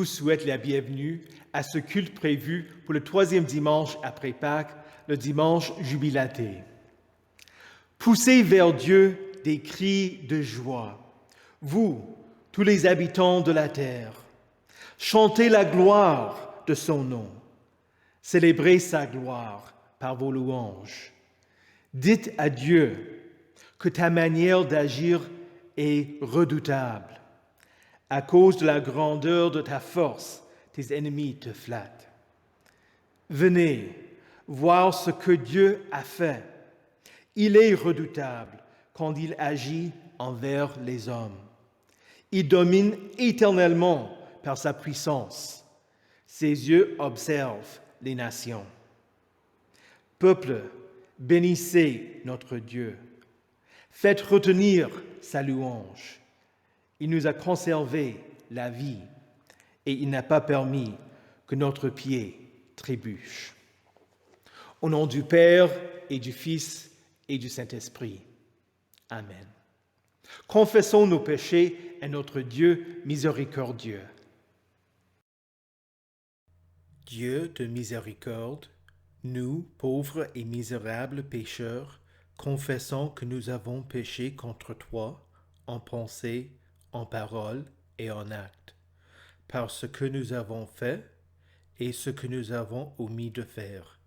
vous souhaite la bienvenue à ce culte prévu pour le 3e dimanche après Pâques, le dimanche jubilaté. Poussez vers Dieu des cris de joie, vous, tous les habitants de la terre. Chantez la gloire de son nom. Célébrez sa gloire par vos louanges. Dites à Dieu que ta manière d'agir est redoutable. À cause de la grandeur de ta force, tes ennemis te flattent. Venez voir ce que Dieu a fait. Il est redoutable quand il agit envers les hommes. Il domine éternellement par sa puissance. Ses yeux observent les nations. Peuple, bénissez notre Dieu. Faites retenir sa louange. Il nous a conservé la vie et il n'a pas permis que notre pied trébuche. Au nom du Père et du Fils et du Saint-Esprit. Amen. Confessons nos péchés à notre Dieu miséricordieux. Dieu de miséricorde, nous, pauvres et misérables pécheurs, confessons que nous avons péché contre toi en pensée, en parole et en acte, par ce que nous avons fait et ce que nous avons omis de faire.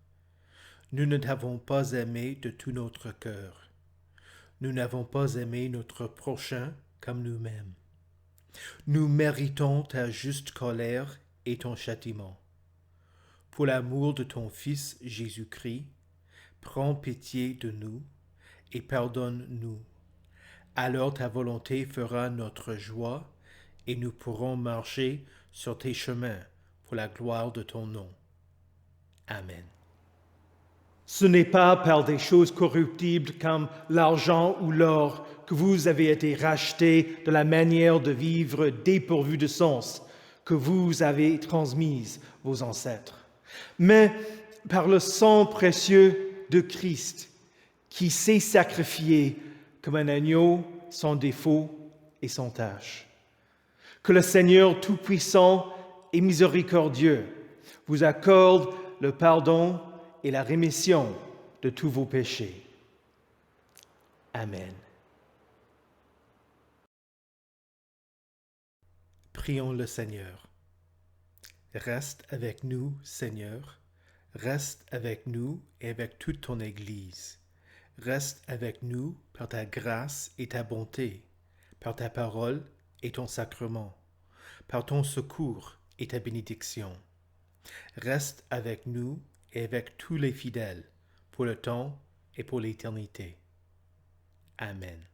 Nous ne t'avons pas aimé de tout notre cœur. Nous n'avons pas aimé notre prochain comme nous-mêmes. Nous méritons ta juste colère et ton châtiment. Pour l'amour de ton Fils Jésus-Christ, prends pitié de nous et pardonne-nous. Alors ta volonté fera notre joie et nous pourrons marcher sur tes chemins pour la gloire de ton nom. Amen. Ce n'est pas par des choses corruptibles comme l'argent ou l'or que vous avez été rachetés de la manière de vivre dépourvue de sens que vous avez transmise vos ancêtres, mais par le sang précieux de Christ qui s'est sacrifié comme un agneau sans défaut et sans tache. Que le Seigneur Tout-Puissant et miséricordieux vous accorde le pardon et la rémission de tous vos péchés. Amen. Prions le Seigneur. Reste avec nous, Seigneur. Reste avec nous et avec toute ton Église. Reste avec nous par ta grâce et ta bonté, par ta parole et ton sacrement, par ton secours et ta bénédiction. Reste avec nous et avec tous les fidèles, pour le temps et pour l'éternité. Amen.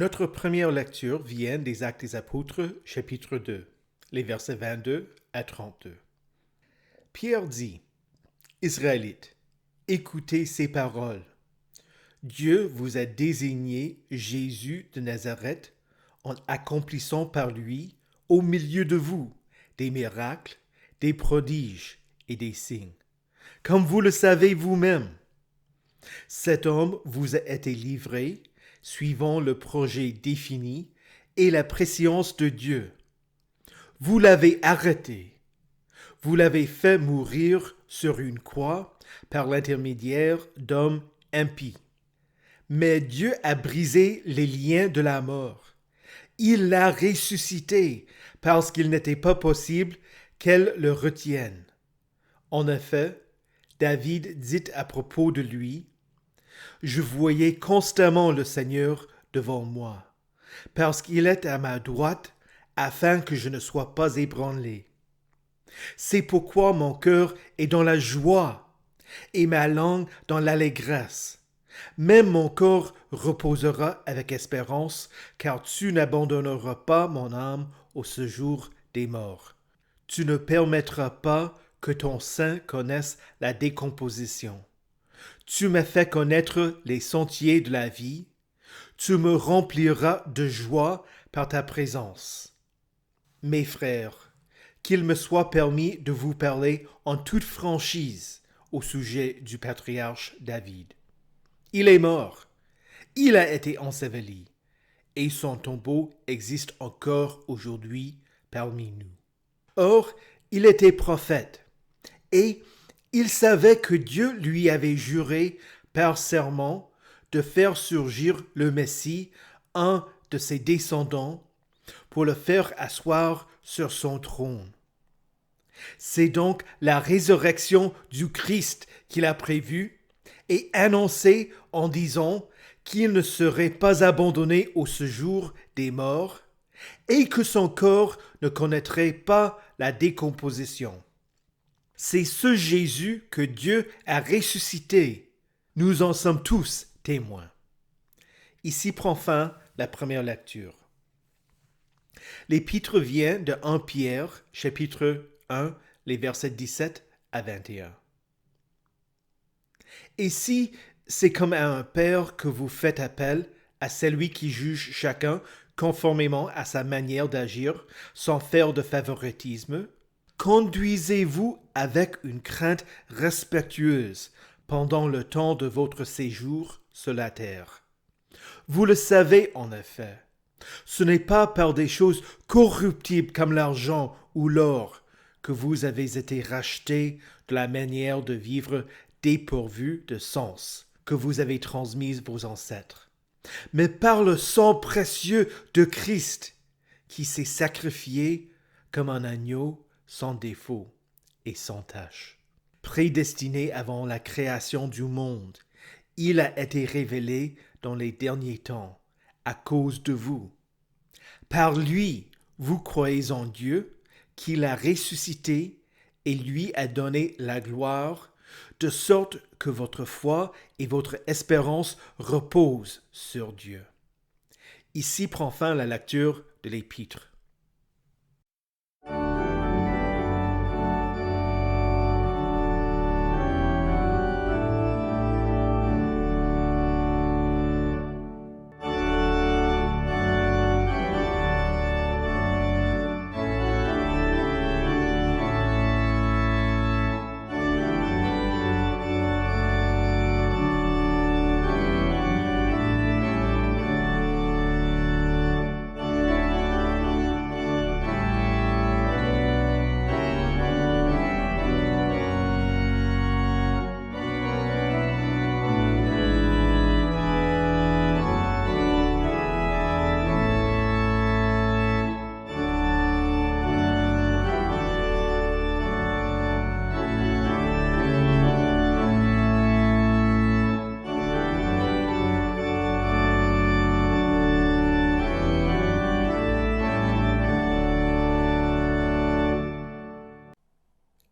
Notre première lecture vient des Actes des Apôtres, chapitre 2, les versets 22 à 32. Pierre dit, « Israélites, écoutez ces paroles. Dieu vous a désigné Jésus de Nazareth en accomplissant par lui, au milieu de vous, des miracles, des prodiges et des signes, comme vous le savez vous-même. Cet homme vous a été livré, suivant le projet défini et la prescience de Dieu. Vous l'avez arrêté. Vous l'avez fait mourir sur une croix par l'intermédiaire d'hommes impies. Mais Dieu a brisé les liens de la mort. Il l'a ressuscité parce qu'il n'était pas possible qu'elle le retienne. En effet, David dit à propos de lui, « Je voyais constamment le Seigneur devant moi, parce qu'il est à ma droite, afin que je ne sois pas ébranlé. C'est pourquoi mon cœur est dans la joie, et ma langue dans l'allégresse. Même mon corps reposera avec espérance, car tu n'abandonneras pas mon âme au séjour des morts. Tu ne permettras pas que ton sein connaisse la décomposition. Tu m'as fait connaître les sentiers de la vie. Tu me rempliras de joie par ta présence. Mes frères, qu'il me soit permis de vous parler en toute franchise au sujet du patriarche David. Il est mort, il a été enseveli, et son tombeau existe encore aujourd'hui parmi nous. Or, il était prophète, et il savait que Dieu lui avait juré par serment de faire surgir le Messie, un de ses descendants, pour le faire asseoir sur son trône. C'est donc la résurrection du Christ qu'il a prévue et annoncé en disant qu'il ne serait pas abandonné au séjour des morts et que son corps ne connaîtrait pas la décomposition. C'est ce Jésus que Dieu a ressuscité. Nous en sommes tous témoins. Ici prend fin la première lecture. L'épître vient de 1 Pierre, chapitre 1, les versets 17 à 21. Et si c'est comme à un père que vous faites appel à celui qui juge chacun conformément à sa manière d'agir, sans faire de favoritisme, conduisez-vous avec une crainte respectueuse pendant le temps de votre séjour sur la terre. Vous le savez en effet, ce n'est pas par des choses corruptibles comme l'argent ou l'or que vous avez été rachetés de la manière de vivre dépourvue de sens que vous avez transmise vos ancêtres, mais par le sang précieux de Christ qui s'est sacrifié comme un agneau sans défaut et sans tache. Prédestiné avant la création du monde, il a été révélé dans les derniers temps à cause de vous. Par lui, vous croyez en Dieu, qui l'a ressuscité et lui a donné la gloire, de sorte que votre foi et votre espérance reposent sur Dieu. Ici prend fin la lecture de l'épître.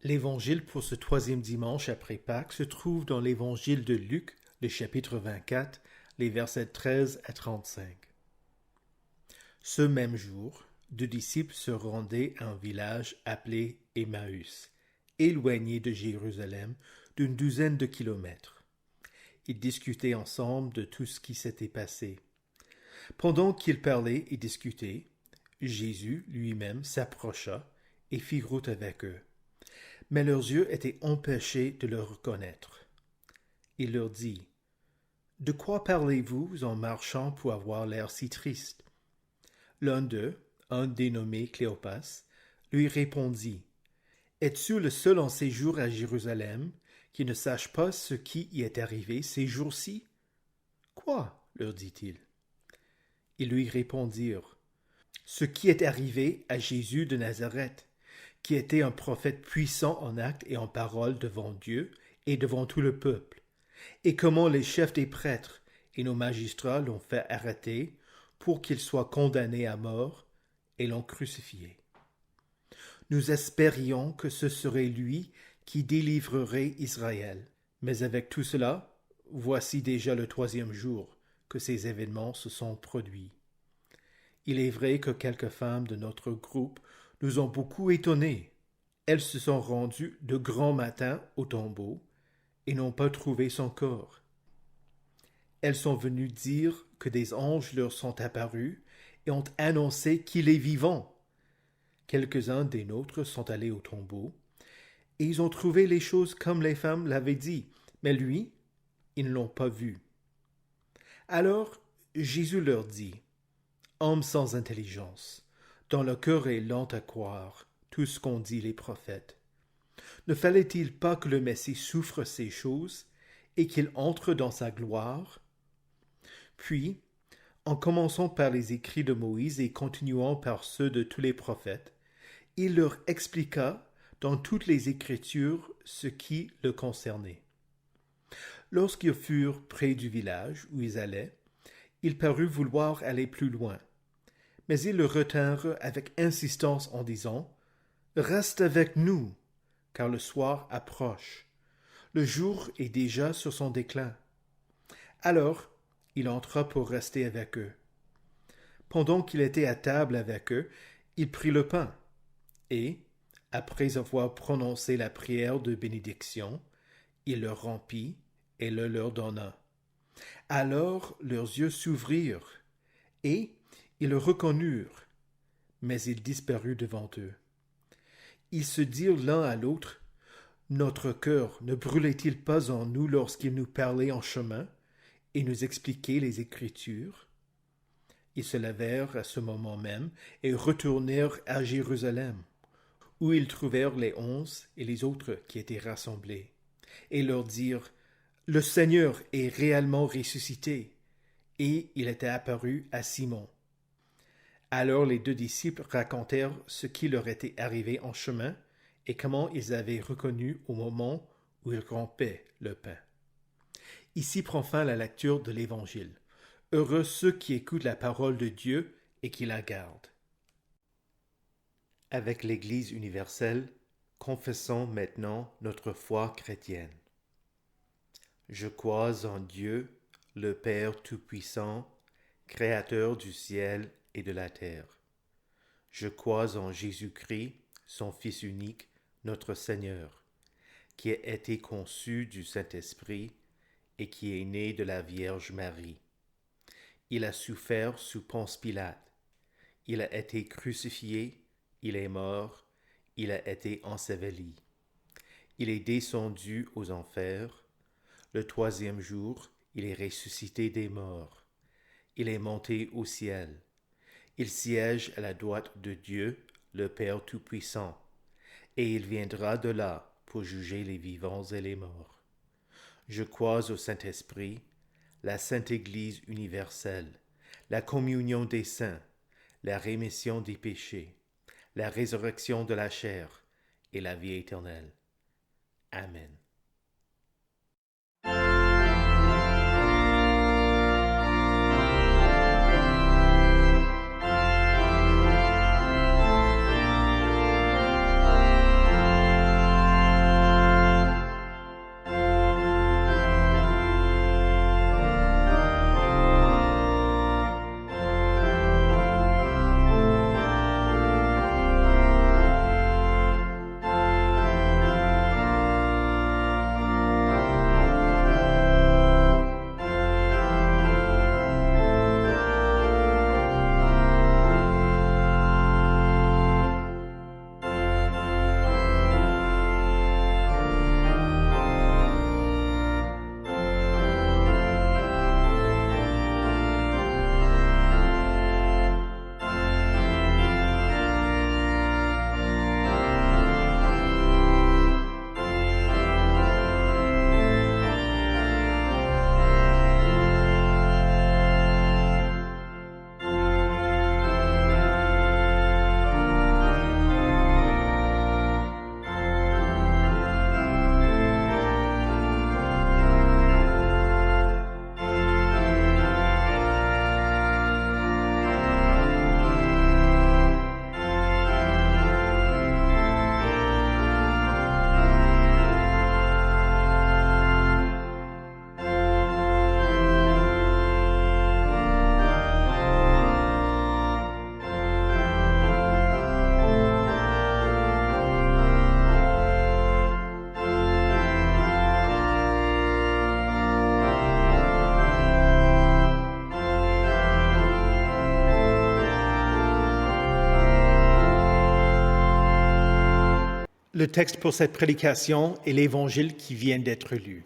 L'évangile pour ce troisième dimanche après Pâques se trouve dans l'évangile de Luc, le chapitre 24, les versets 13 à 35. Ce même jour, deux disciples se rendaient à un village appelé Emmaüs, éloigné de Jérusalem d'une douzaine de kilomètres. Ils discutaient ensemble de tout ce qui s'était passé. Pendant qu'ils parlaient et discutaient, Jésus lui-même s'approcha et fit route avec eux. Mais leurs yeux étaient empêchés de le reconnaître. Il leur dit, « De quoi parlez-vous en marchant pour avoir l'air si triste ?» L'un d'eux, un dénommé Cléopas, lui répondit, « Es-tu le seul en séjour à Jérusalem qui ne sache pas ce qui y est arrivé ces jours-ci » ? « Quoi ?» leur dit-il. Ils lui répondirent, « Ce qui est arrivé à Jésus de Nazareth, qui était un prophète puissant en actes et en paroles devant Dieu et devant tout le peuple, et comment les chefs des prêtres et nos magistrats l'ont fait arrêter pour qu'il soit condamné à mort et l'ont crucifié. Nous espérions que ce serait lui qui délivrerait Israël. Mais avec tout cela, voici déjà le 3e jour que ces événements se sont produits. Il est vrai que quelques femmes de notre groupe nous ont beaucoup étonnés. Elles se sont rendues de grand matin au tombeau et n'ont pas trouvé son corps. Elles sont venues dire que des anges leur sont apparus et ont annoncé qu'il est vivant. Quelques-uns des nôtres sont allés au tombeau et ils ont trouvé les choses comme les femmes l'avaient dit, mais lui, ils ne l'ont pas vu. Alors Jésus leur dit, « Hommes sans intelligence, dont le cœur est lent à croire tout ce qu'ont dit les prophètes. Ne fallait-il pas que le Messie souffre ces choses et qu'il entre dans sa gloire ?» Puis, en commençant par les écrits de Moïse et continuant par ceux de tous les prophètes, il leur expliqua dans toutes les Écritures ce qui le concernait. Lorsqu'ils furent près du village où ils allaient, il parut vouloir aller plus loin. Mais ils le retinrent avec insistance en disant « Reste avec nous, car le soir approche. Le jour est déjà sur son déclin. » Alors, il entra pour rester avec eux. Pendant qu'il était à table avec eux, il prit le pain et, après avoir prononcé la prière de bénédiction, il le rompit et le leur donna. Alors leurs yeux s'ouvrirent et ils le reconnurent, mais il disparut devant eux. Ils se dirent l'un à l'autre, « Notre cœur ne brûlait-il pas en nous lorsqu'il nous parlait en chemin et nous expliquait les Écritures ?» Ils se levèrent à ce moment même et retournèrent à Jérusalem, où ils trouvèrent les 11 et les autres qui étaient rassemblés, et leur dirent, « Le Seigneur est réellement ressuscité, et il était apparu à Simon. » Alors les 2 disciples racontèrent ce qui leur était arrivé en chemin et comment ils avaient reconnu au moment où ils rompaient le pain. Ici prend fin la lecture de l'Évangile. Heureux ceux qui écoutent la parole de Dieu et qui la gardent. Avec l'Église universelle, confessons maintenant notre foi chrétienne. Je crois en Dieu, le Père Tout-Puissant, Créateur du ciel et de la terre. Je crois en Jésus-Christ, son Fils unique, notre Seigneur, qui a été conçu du Saint-Esprit et qui est né de la Vierge Marie. Il a souffert sous Ponce Pilate. Il a été crucifié, il est mort, il a été enseveli. Il est descendu aux enfers. Le 3e jour, il est ressuscité des morts. Il est monté au ciel. Il siège à la droite de Dieu, le Père Tout-Puissant, et il viendra de là pour juger les vivants et les morts. Je crois au Saint-Esprit, la Sainte Église universelle, la communion des saints, la rémission des péchés, la résurrection de la chair et la vie éternelle. Amen. le texte pour cette prédication est l'Évangile qui vient d'être lu.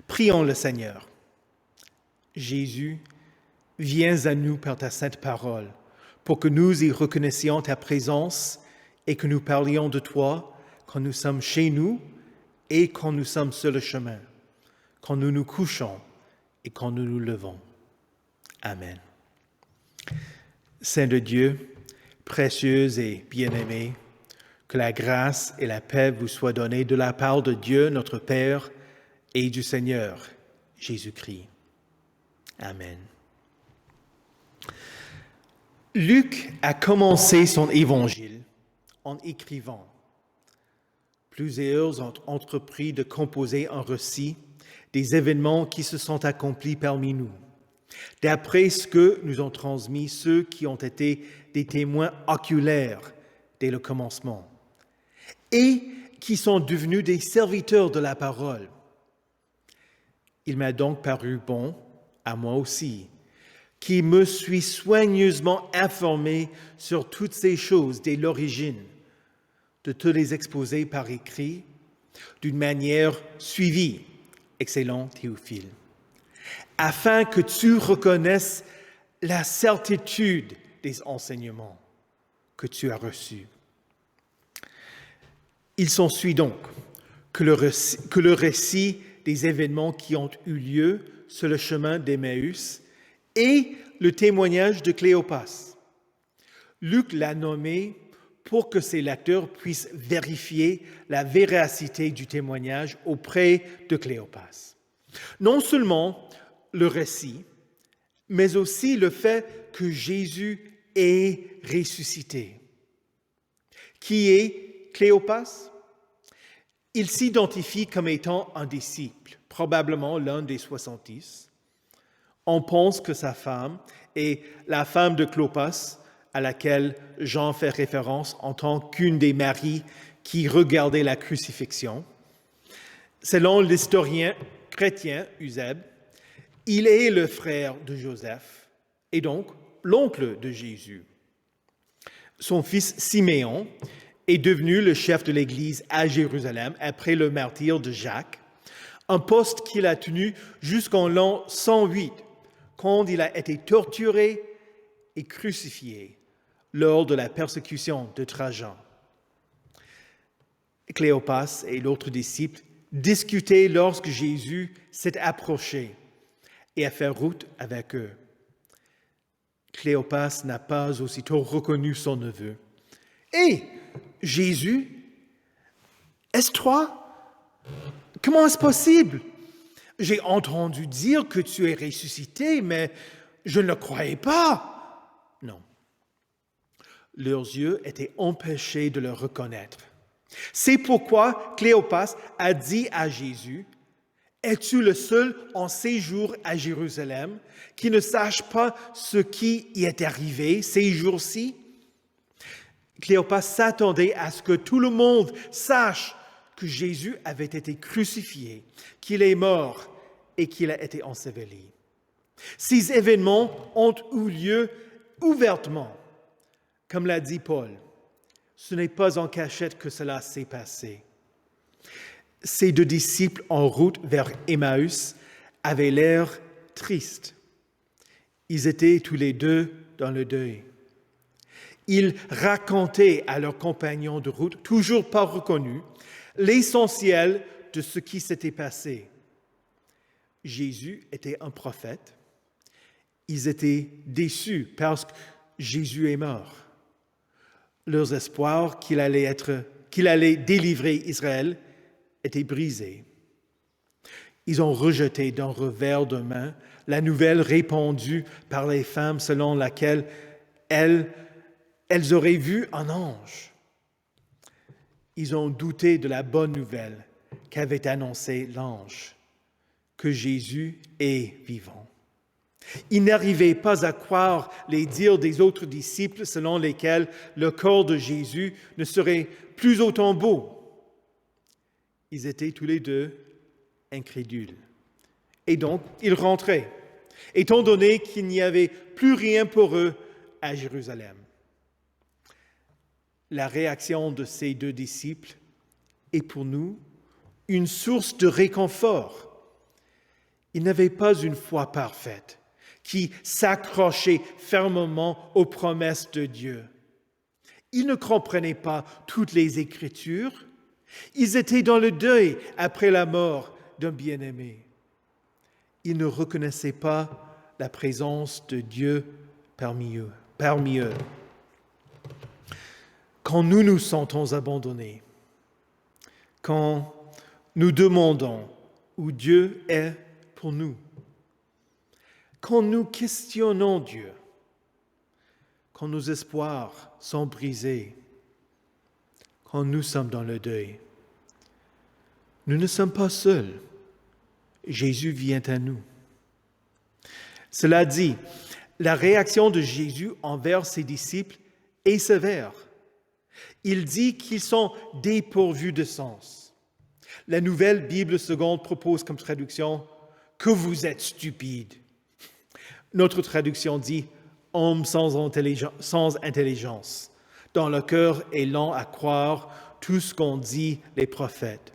Prions le Seigneur. Jésus, viens à nous par ta sainte parole, pour que nous y reconnaissions ta présence et que nous parlions de toi quand nous sommes chez nous et quand nous sommes sur le chemin, quand nous nous couchons et quand nous nous levons. Amen. Saint de Dieu, précieux et bien-aimé, que la grâce et la paix vous soient données de la part de Dieu, notre Père, et du Seigneur Jésus-Christ. Amen. Luc a commencé son évangile en écrivant. Plusieurs ont entrepris de composer un récit des événements qui se sont accomplis parmi nous, d'après ce que nous ont transmis ceux qui ont été des témoins oculaires dès le commencement et qui sont devenus des serviteurs de la parole. Il m'a donc paru bon, à moi aussi, qui me suis soigneusement informé sur toutes ces choses dès l'origine, de te les exposer par écrit d'une manière suivie, excellent Théophile, afin que tu reconnaisses la certitude des enseignements que tu as reçus. Il s'ensuit donc que le récit des événements qui ont eu lieu sur le chemin d'Emmaüs et le témoignage de Cléopas. Luc l'a nommé pour que ses lecteurs puissent vérifier la véracité du témoignage auprès de Cléopas. Non seulement le récit, mais aussi le fait que Jésus est ressuscité. Qui est Cléopas? Il s'identifie comme étant un disciple, probablement l'un des 70. On pense que sa femme est la femme de Cléopas, à laquelle Jean fait référence en tant qu'une des Maries qui regardaient la crucifixion. Selon l'historien chrétien Eusèbe, il est le frère de Joseph et donc l'oncle de Jésus. Son fils Siméon est devenu le chef de l'Église à Jérusalem après le martyre de Jacques, un poste qu'il a tenu jusqu'en l'an 108, quand il a été torturé et crucifié lors de la persécution de Trajan. Cléopas et l'autre disciple discutaient lorsque Jésus s'est approché et a fait route avec eux. Cléopas n'a pas aussitôt reconnu son neveu. « Hé, Jésus, est-ce toi? Comment est-ce possible? J'ai entendu dire que tu es ressuscité, mais je ne le croyais pas. » Non. Leurs yeux étaient empêchés de le reconnaître. C'est pourquoi Cléopas a dit à Jésus, « Es-tu le seul en séjour à Jérusalem qui ne sache pas ce qui y est arrivé ces jours-ci? » Cléopas s'attendait à ce que tout le monde sache que Jésus avait été crucifié, qu'il est mort et qu'il a été enseveli. Ces événements ont eu lieu ouvertement, comme l'a dit Paul. Ce n'est pas en cachette que cela s'est passé. Ces deux disciples en route vers Emmaüs avaient l'air tristes. Ils étaient tous les deux dans le deuil. Ils racontaient à leurs compagnons de route, toujours pas reconnus, l'essentiel de ce qui s'était passé. Jésus était un prophète. Ils étaient déçus parce que Jésus est mort. Leurs espoirs qu'il allait délivrer Israël étaient brisés. Ils ont rejeté d'un revers de main la nouvelle répandue par les femmes selon laquelle elles auraient vu un ange. Ils ont douté de la bonne nouvelle qu'avait annoncée l'ange, que Jésus est vivant. Ils n'arrivaient pas à croire les dires des autres disciples selon lesquels le corps de Jésus ne serait plus autant beau. Ils étaient tous les deux incrédules. Et donc, ils rentraient, étant donné qu'il n'y avait plus rien pour eux à Jérusalem. La réaction de ces deux disciples et pour nous une source de réconfort. Il n'avait pas une foi parfaite qui s'accrochait fermement aux promesses de Dieu. Ils ne comprenaient pas toutes les Écritures. Ils étaient dans le deuil après la mort d'un bien-aimé. Ils ne reconnaissaient pas la présence de Dieu parmi eux. Quand nous nous sentons abandonnés, quand nous demandons où Dieu est pour nous, quand nous questionnons Dieu, quand nos espoirs sont brisés, quand nous sommes dans le deuil, nous ne sommes pas seuls. Jésus vient à nous. Cela dit, la réaction de Jésus envers ses disciples est sévère. Il dit qu'ils sont dépourvus de sens. La Nouvelle Bible seconde propose comme traduction « que vous êtes stupides ». Notre traduction dit « homme sans intelligence, dont le cœur est lent à croire tout ce qu'ont dit les prophètes ».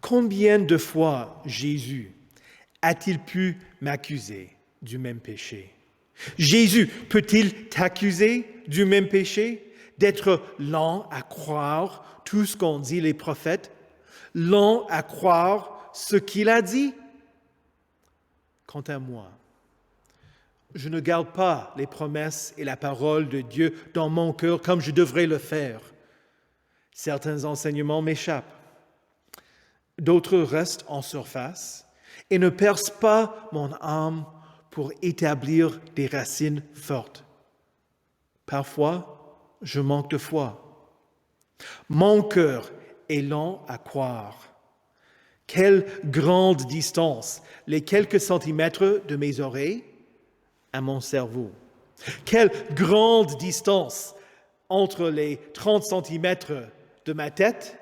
Combien de fois Jésus a-t-il pu m'accuser du même péché? Jésus peut-il t'accuser du même péché, d'être lent à croire tout ce qu'ont dit les prophètes, lent à croire ce qu'il a dit? Quant à moi, je ne garde pas les promesses et la parole de Dieu dans mon cœur comme je devrais le faire. Certains enseignements m'échappent. D'autres restent en surface et ne percent pas mon âme pour établir des racines fortes. Parfois, je manque de foi. Mon cœur est lent à croire. Quelle grande distance, les quelques centimètres de mes oreilles à mon cerveau. Quelle grande distance entre les 30 centimètres de ma tête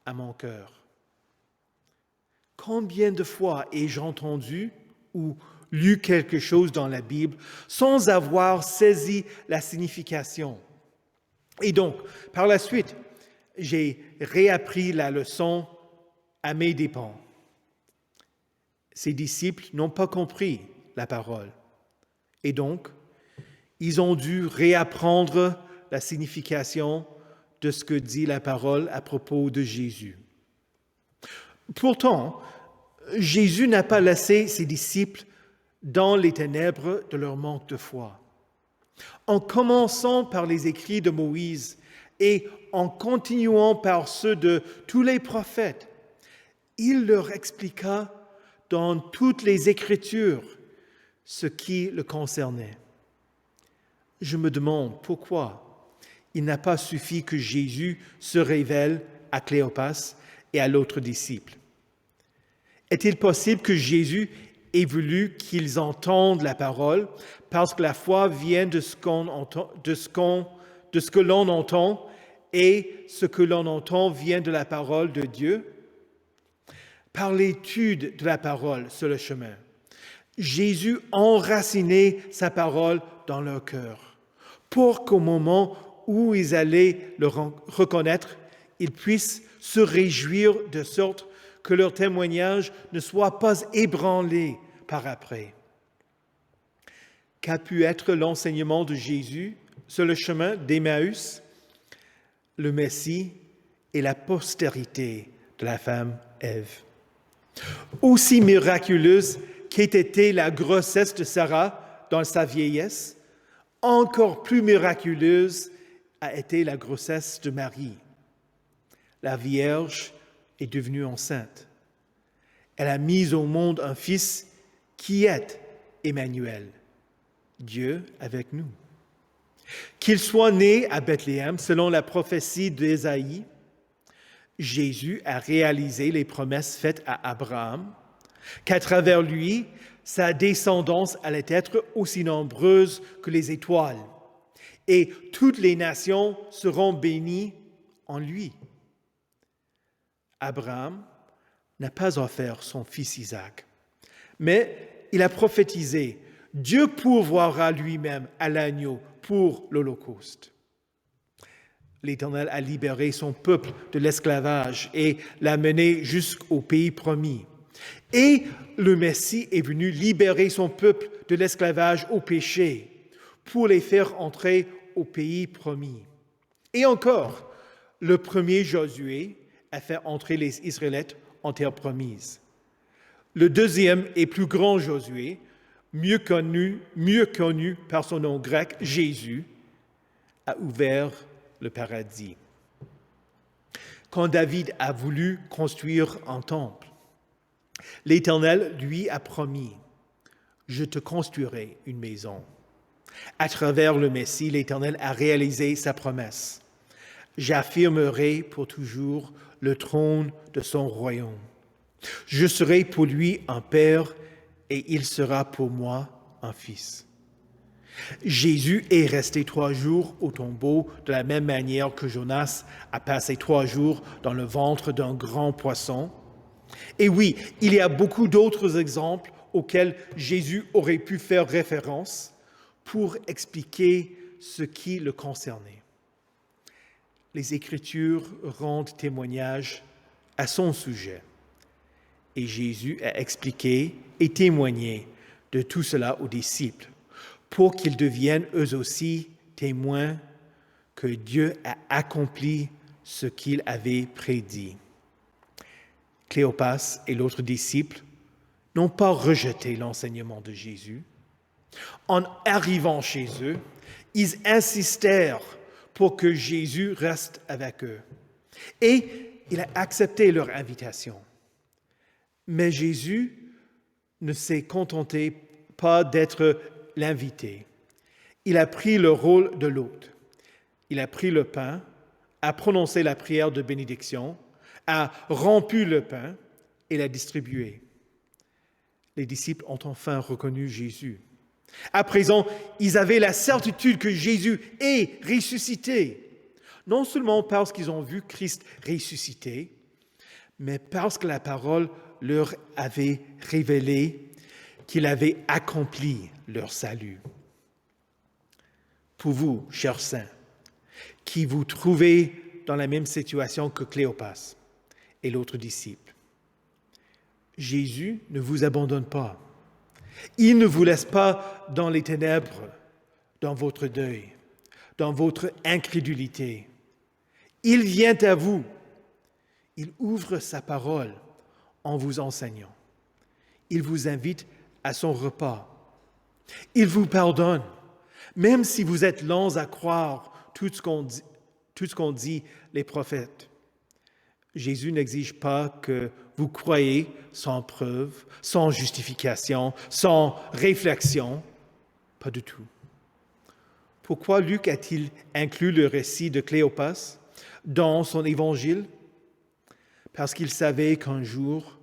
à mon cœur. Combien de fois ai-je entendu ou lu quelque chose dans la Bible sans avoir saisi la signification? Et donc, par la suite, j'ai réappris la leçon à mes dépens. Ces disciples n'ont pas compris la parole. Et donc, ils ont dû réapprendre la signification de ce que dit la parole à propos de Jésus. Pourtant, Jésus n'a pas laissé ses disciples dans les ténèbres de leur manque de foi. En commençant par les écrits de Moïse et en continuant par ceux de tous les prophètes, il leur expliqua dans toutes les Écritures ce qui le concernait. Je me demande pourquoi il n'a pas suffi que Jésus se révèle à Cléopas et à l'autre disciple. Est-il possible que Jésus ait voulu qu'ils entendent la parole parce que la foi vient de ce que l'on entend et ce que l'on entend vient de la parole de Dieu? Par l'étude de la parole sur le chemin, Jésus enracinait sa parole dans leur cœur pour qu'au moment où ils allaient le reconnaître, ils puissent se réjouir de sorte que leur témoignage ne soit pas ébranlé par après. Qu'a pu être l'enseignement de Jésus sur le chemin d'Emmaüs? Le Messie et la postérité de la femme Ève. Aussi miraculeuse qu'ait été la grossesse de Sarah dans sa vieillesse, encore plus miraculeuse a été la grossesse de Marie. La Vierge est devenue enceinte. Elle a mis au monde un fils qui est Emmanuel, Dieu avec nous. Qu'il soit né à Bethléem selon la prophétie d'Ésaïe, Jésus a réalisé les promesses faites à Abraham, qu'à travers lui, sa descendance allait être aussi nombreuse que les étoiles, et toutes les nations seront bénies en lui. Abraham n'a pas offert son fils Isaac, mais il a prophétisé « Dieu pourvoira lui-même à l'agneau pour l'Holocauste ». L'Éternel a libéré son peuple de l'esclavage et l'a mené jusqu'au pays promis. Et le Messie est venu libérer son peuple de l'esclavage au péché pour les faire entrer au pays promis. Et encore, le premier Josué a fait entrer les Israélites en terre promise. Le deuxième et plus grand Josué, mieux connu par son nom grec, Jésus, a ouvert le paradis. Quand David a voulu construire un temple, l'Éternel lui a promis « Je te construirai une maison ». À travers le Messie, l'Éternel a réalisé sa promesse. « J'affirmerai pour toujours le trône de son royaume. Je serai pour lui un père et il sera pour moi un fils. » Jésus est resté 3 jours au tombeau de la même manière que Jonas a passé 3 jours dans le ventre d'un grand poisson. Et oui, il y a beaucoup d'autres exemples auxquels Jésus aurait pu faire référence pour expliquer ce qui le concernait. Les Écritures rendent témoignage à son sujet. Et Jésus a expliqué et témoigné de tout cela aux disciples, pour qu'ils deviennent eux aussi témoins que Dieu a accompli ce qu'il avait prédit. Cléopas et l'autre disciple n'ont pas rejeté l'enseignement de Jésus. En arrivant chez eux, ils insistèrent pour que Jésus reste avec eux. Et il a accepté leur invitation. Mais Jésus ne s'est contenté pas d'être l'invité. Il a pris le rôle de l'hôte. Il a pris le pain, a prononcé la prière de bénédiction, a rompu le pain et l'a distribué. Les disciples ont enfin reconnu Jésus. À présent, ils avaient la certitude que Jésus est ressuscité, non seulement parce qu'ils ont vu Christ ressuscité, mais parce que la parole leur avait révélé qu'il avait accompli leur salut. Pour vous, chers saints, qui vous trouvez dans la même situation que Cléopas et l'autre disciple, Jésus ne vous abandonne pas. Il ne vous laisse pas dans les ténèbres, dans votre deuil, dans votre incrédulité. Il vient à vous. Il ouvre sa parole en vous enseignant. Il vous invite à son repas. Il vous pardonne, même si vous êtes lents à croire tout ce qu'ont dit les prophètes. Jésus n'exige pas que vous croyez sans preuve, sans justification, sans réflexion. Pas du tout. Pourquoi Luc a-t-il inclus le récit de Cléopas dans son évangile? Parce qu'il savait qu'un jour,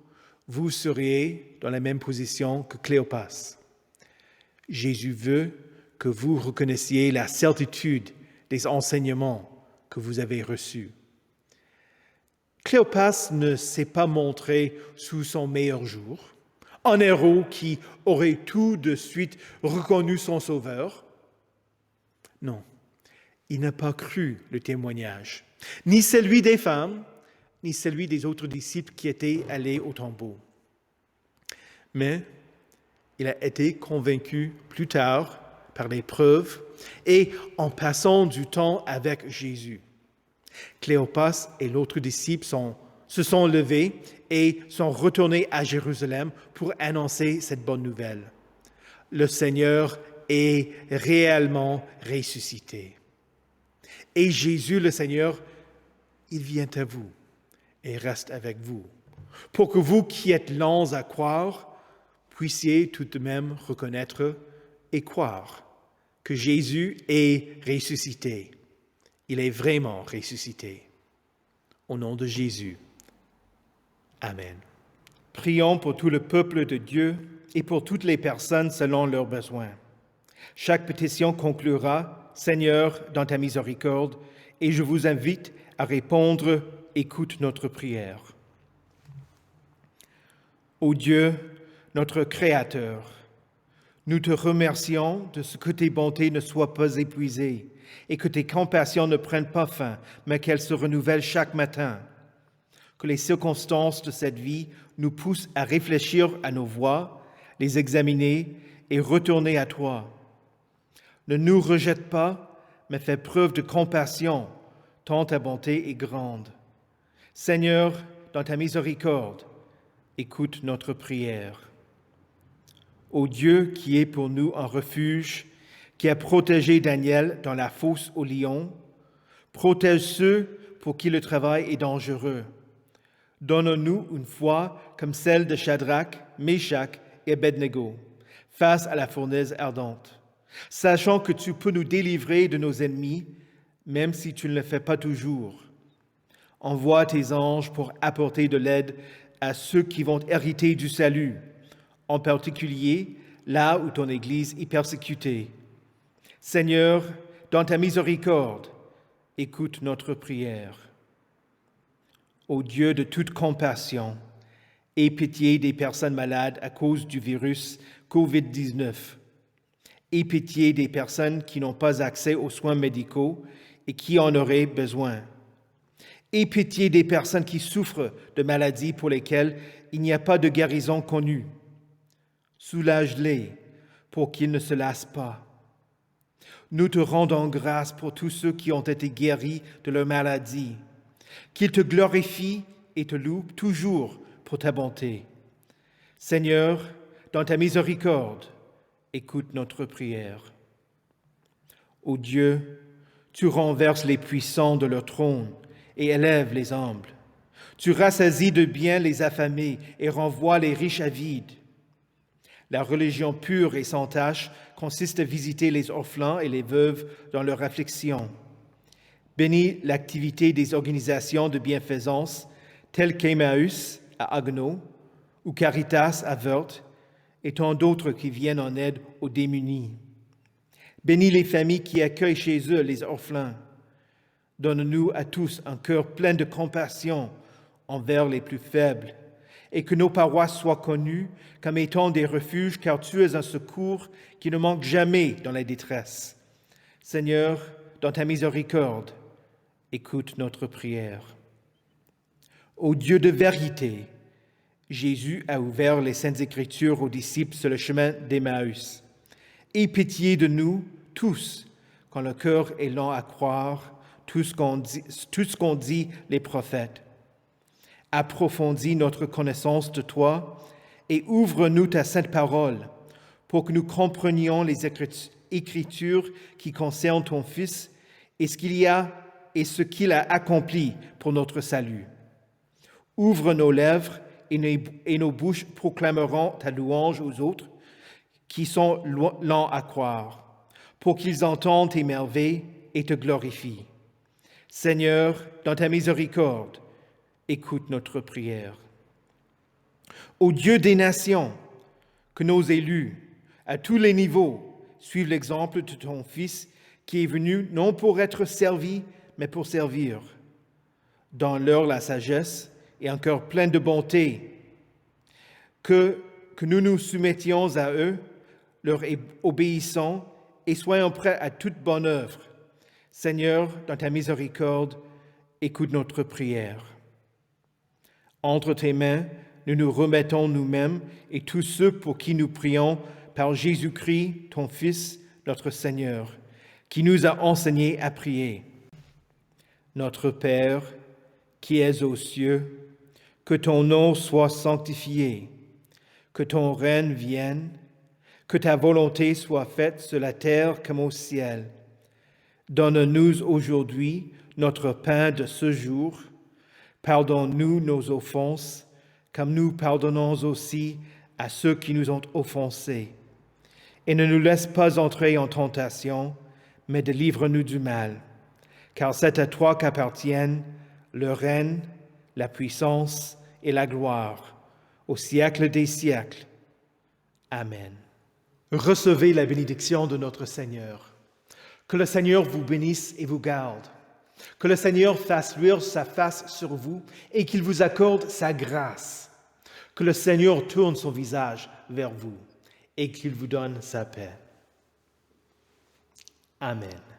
vous seriez dans la même position que Cléopas. Jésus veut que vous reconnaissiez la certitude des enseignements que vous avez reçus. Cléopas ne s'est pas montré sous son meilleur jour, un héros qui aurait tout de suite reconnu son sauveur. Non, il n'a pas cru le témoignage, ni celui des femmes, ni celui des autres disciples qui étaient allés au tombeau. Mais il a été convaincu plus tard par les preuves et en passant du temps avec Jésus. Cléopas et l'autre disciple se sont levés et sont retournés à Jérusalem pour annoncer cette bonne nouvelle. Le Seigneur est réellement ressuscité. Et Jésus, le Seigneur, il vient à vous et reste avec vous, pour que vous qui êtes lents à croire, puissiez tout de même reconnaître et croire que Jésus est ressuscité. Il est vraiment ressuscité. Au nom de Jésus. Amen. Prions pour tout le peuple de Dieu et pour toutes les personnes selon leurs besoins. Chaque pétition conclura « Seigneur, dans ta miséricorde » et je vous invite à répondre « Écoute notre prière ». Ô Dieu, notre Créateur, Nous te remercions de ce que tes bontés ne soient pas épuisées et que tes compassions ne prennent pas fin, mais qu'elles se renouvellent chaque matin. Que les circonstances de cette vie nous poussent à réfléchir à nos voies, les examiner et retourner à toi. Ne nous rejette pas, mais fais preuve de compassion, tant ta bonté est grande. Seigneur, dans ta miséricorde, écoute notre prière. Ô Dieu qui est pour nous un refuge, qui a protégé Daniel dans la fosse aux lions, protège ceux pour qui le travail est dangereux. Donne-nous une foi comme celle de Shadrach, Meshach et Abednego, face à la fournaise ardente. Sachant que tu peux nous délivrer de nos ennemis, même si tu ne le fais pas toujours. Envoie tes anges pour apporter de l'aide à ceux qui vont hériter du salut, en particulier là où ton Église est persécutée. Seigneur, dans ta miséricorde, écoute notre prière. Ô Dieu de toute compassion, aie pitié des personnes malades à cause du virus COVID-19. Aie pitié des personnes qui n'ont pas accès aux soins médicaux et qui en auraient besoin. Aie pitié des personnes qui souffrent de maladies pour lesquelles il n'y a pas de guérison connue. Soulage-les pour qu'ils ne se lassent pas. Nous te rendons grâce pour tous ceux qui ont été guéris de leur maladie, qu'ils te glorifient et te louent toujours pour ta bonté. Seigneur, dans ta miséricorde, écoute notre prière. Ô Dieu, tu renverses les puissants de leur trône et élèves les humbles. Tu rassasies de bien les affamés et renvoies les riches avides. La religion pure et sans tache consiste à visiter les orphelins et les veuves dans leur affliction. Bénis l'activité des organisations de bienfaisance telles qu'Emmaüs à Haguenau ou Caritas à Wörth et tant d'autres qui viennent en aide aux démunis. Bénis les familles qui accueillent chez eux les orphelins. Donne-nous à tous un cœur plein de compassion envers les plus faibles et que nos paroisses soient connues comme étant des refuges car tu es un secours qui ne manque jamais dans la détresse. Seigneur, dans ta miséricorde, écoute notre prière. Ô Dieu de vérité, Jésus a ouvert les Saintes Écritures aux disciples sur le chemin d'Emmaüs. Aie pitié de nous tous quand le cœur est lent à croire tout ce qu'ont dit les prophètes. Approfondis notre connaissance de toi et ouvre-nous ta sainte parole pour que nous comprenions les Écritures qui concernent ton Fils et ce qu'il a accompli pour notre salut. Ouvre nos lèvres et nos bouches proclameront ta louange aux autres qui sont lents à croire, pour qu'ils entendent tes merveilles et te glorifient. Seigneur, dans ta miséricorde, écoute notre prière. Ô Dieu des nations, que nos élus, à tous les niveaux, suivent l'exemple de ton Fils qui est venu non pour être servi, mais pour servir. Donne-leur la sagesse et un cœur plein de bonté, que nous nous soumettions à eux, leur obéissant et soyons prêts à toute bonne œuvre. Seigneur, dans ta miséricorde, écoute notre prière. Entre tes mains, nous nous remettons nous-mêmes et tous ceux pour qui nous prions par Jésus-Christ, ton Fils, notre Seigneur, qui nous a enseigné à prier. Notre Père, qui es aux cieux, que ton nom soit sanctifié, que ton règne vienne, que ta volonté soit faite sur la terre comme au ciel. Donne-nous aujourd'hui notre pain de ce jour. Pardonne-nous nos offenses, comme nous pardonnons aussi à ceux qui nous ont offensés. Et ne nous laisse pas entrer en tentation, mais délivre-nous du mal. Car c'est à toi qu'appartiennent le règne, la puissance et la gloire, au siècle des siècles. Amen. Recevez la bénédiction de notre Seigneur. Que le Seigneur vous bénisse et vous garde. Que le Seigneur fasse luire sa face sur vous et qu'il vous accorde sa grâce. Que le Seigneur tourne son visage vers vous et qu'il vous donne sa paix. Amen.